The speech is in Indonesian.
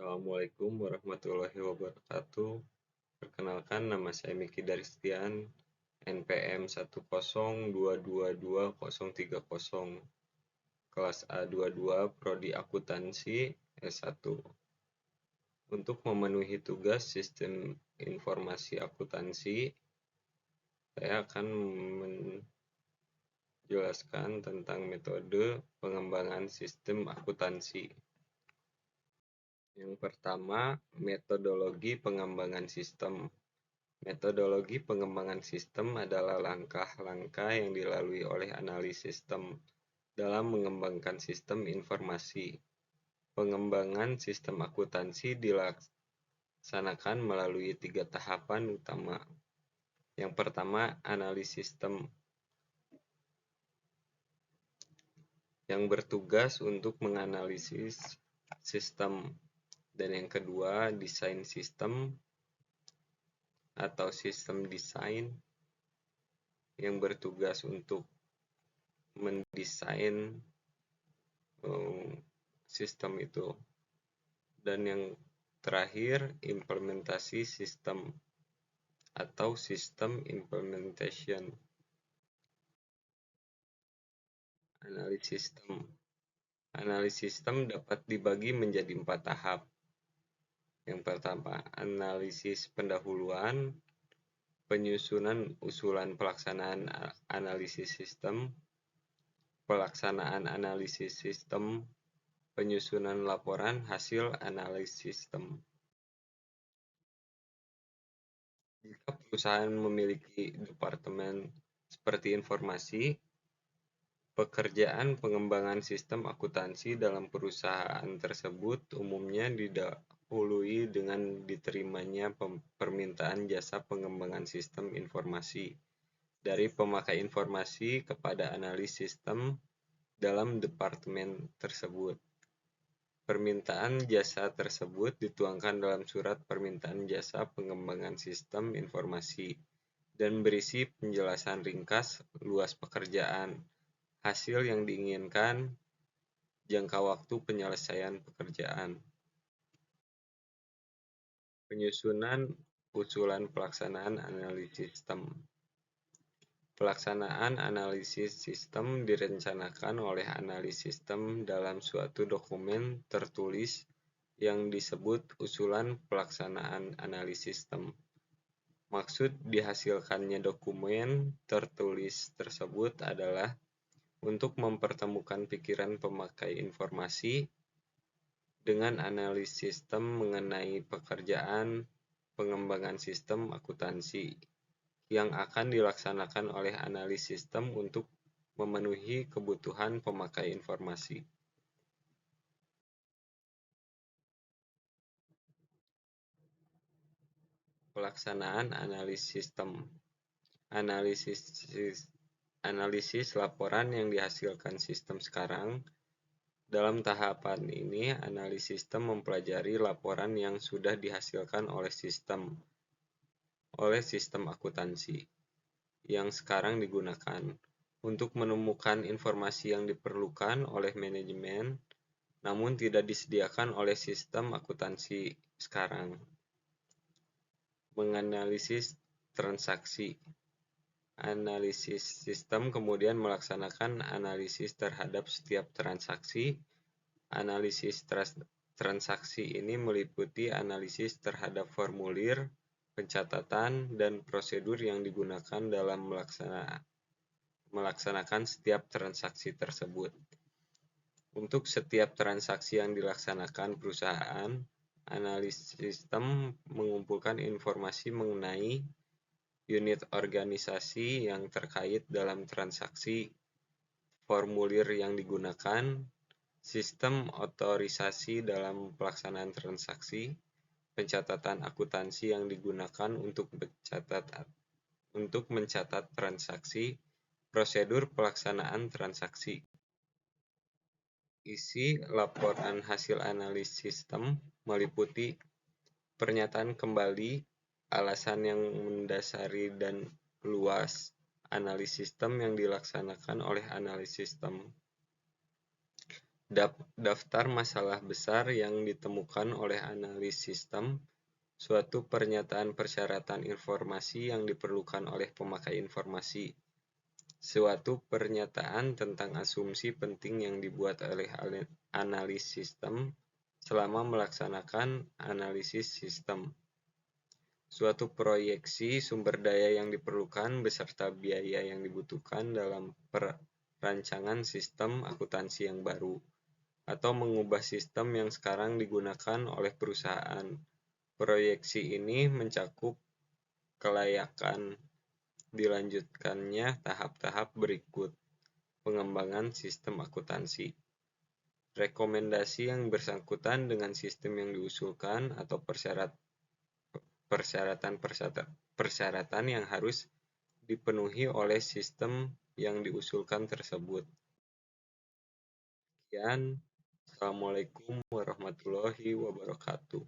Assalamualaikum warahmatullahi wabarakatuh. Perkenalkan, nama saya Miki Daristian, NPM 102220030, kelas A22, Prodi Akuntansi S1. Untuk memenuhi tugas Sistem Informasi Akuntansi, saya akan menjelaskan tentang metode pengembangan sistem akuntansi. Yang pertama, metodologi pengembangan sistem. Metodologi pengembangan sistem adalah langkah-langkah yang dilalui oleh analis sistem dalam mengembangkan sistem informasi. Pengembangan sistem akuntansi dilaksanakan melalui 3 tahapan utama. Yang pertama, analis sistem, yang bertugas untuk menganalisis sistem. Dan yang kedua, desain sistem atau sistem desain, yang bertugas untuk mendesain sistem itu. Dan yang terakhir, implementasi sistem atau system implementation. Analis sistem. Analis sistem dapat dibagi menjadi 4 tahap. Yang pertama, analisis pendahuluan, penyusunan usulan pelaksanaan analisis sistem, pelaksanaan analisis sistem, penyusunan laporan hasil analisis sistem. Jika perusahaan memiliki departemen seperti informasi, pekerjaan pengembangan sistem akuntansi dalam perusahaan tersebut umumnya didahului dengan diterimanya permintaan jasa pengembangan sistem informasi dari pemakai informasi kepada analis sistem dalam departemen tersebut. Permintaan jasa tersebut dituangkan dalam surat permintaan jasa pengembangan sistem informasi dan berisi penjelasan ringkas luas pekerjaan, hasil yang diinginkan, jangka waktu penyelesaian pekerjaan. Penyusunan usulan pelaksanaan analisis sistem. Pelaksanaan analisis sistem direncanakan oleh analis sistem dalam suatu dokumen tertulis yang disebut usulan pelaksanaan analisis sistem. Maksud dihasilkannya dokumen tertulis tersebut adalah untuk mempertemukan pikiran pemakai informasi dengan analis sistem mengenai pekerjaan pengembangan sistem akuntansi yang akan dilaksanakan oleh analis sistem untuk memenuhi kebutuhan pemakai informasi. Pelaksanaan analisis sistem. Analisis laporan yang dihasilkan sistem sekarang. Dalam tahapan ini, analis sistem mempelajari laporan yang sudah dihasilkan oleh sistem akuntansi yang sekarang digunakan untuk menemukan informasi yang diperlukan oleh manajemen namun tidak disediakan oleh sistem akuntansi sekarang. Menganalisis transaksi. Analisis sistem kemudian melaksanakan analisis terhadap setiap transaksi. Analisis transaksi ini meliputi analisis terhadap formulir, pencatatan, dan prosedur yang digunakan dalam melaksanakan setiap transaksi tersebut. Untuk setiap transaksi yang dilaksanakan perusahaan, analis sistem mengumpulkan informasi mengenai unit organisasi yang terkait dalam transaksi, formulir yang digunakan, sistem otorisasi dalam pelaksanaan transaksi, pencatatan akuntansi yang digunakan untuk mencatat transaksi, prosedur pelaksanaan transaksi. Isi laporan hasil analisis sistem meliputi pernyataan kembali, alasan yang mendasari dan luas analisis sistem yang dilaksanakan oleh analis sistem, Daftar masalah besar yang ditemukan oleh analis sistem, suatu pernyataan persyaratan informasi yang diperlukan oleh pemakai informasi, suatu pernyataan tentang asumsi penting yang dibuat oleh analis sistem selama melaksanakan analisis sistem, suatu proyeksi sumber daya yang diperlukan beserta biaya yang dibutuhkan dalam perancangan sistem akuntansi yang baru, atau mengubah sistem yang sekarang digunakan oleh perusahaan. Proyeksi ini mencakup kelayakan dilanjutkannya tahap-tahap berikut pengembangan sistem akuntansi, rekomendasi yang bersangkutan dengan sistem yang diusulkan atau persyaratan yang harus dipenuhi oleh sistem yang diusulkan tersebut. Sekian, Assalamualaikum warahmatullahi wabarakatuh.